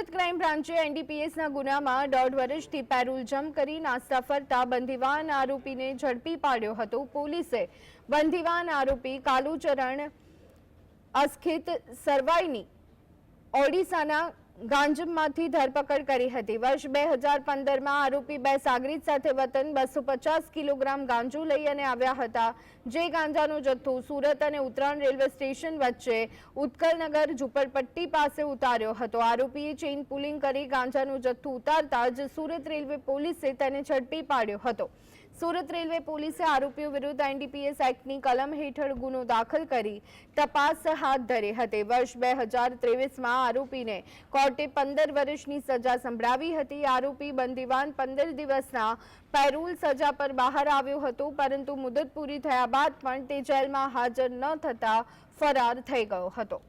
Surat crime બ્રાન્ચે એનડીપીએસના ગુનામાં 1.5 વર્ષથી parole jump કરી નાસ્તા ફરતા બંધીવાન આરોપીને ઝડપી પાડ્યો હતો। પોલીસે બંધીવાન આરોપી કાલુચરણ અસ્ખિત સરવાઈની ઓડિશાના ગાંજમમાંથી ધરપકડ કરી હતી। વર્ષ 2015માં આરોપી 2 સાગરીત સાથે વતન 250 કિલોગ્રામ ગાંજો લઈ અને આવ્યા હતા, જે ગાંજાનો જથ્થો સુરત અને ઉત્તરાયણ રેલવે સ્ટેશન વચ્ચે ઉત્કલનગર ઝુંપડપટ્ટી પાસે ઉતાર્યો હતો। આરોપીએ ચેઇન પુલિંગ કરી ગાંજાનો જથ્થો ઉતારતા જ સુરત રેલવે પોલીસે તેને ઝડપી પાડ્યો હતો। સુરત રેલવે પોલીસે આરોપીઓ વિરુદ્ધ એનડીપીએસ એક્ટની કલમ હેઠળ ગુનો દાખલ કરી તપાસ હાથ ધરી હતી। વર્ષ 2023માં આરોપીને કોર્ટે 15 વર્ષની સજા સંભળાવી હતી। આરોપી બંદીવાન 15 દિવસના પેરોલ સજા પર બહાર આવ્યો હતો, પરંતુ મુદત પૂરી થયા બાદ પણ તે જેલમાં હાજર ન થતા ફરાર થઈ ગયો હતો।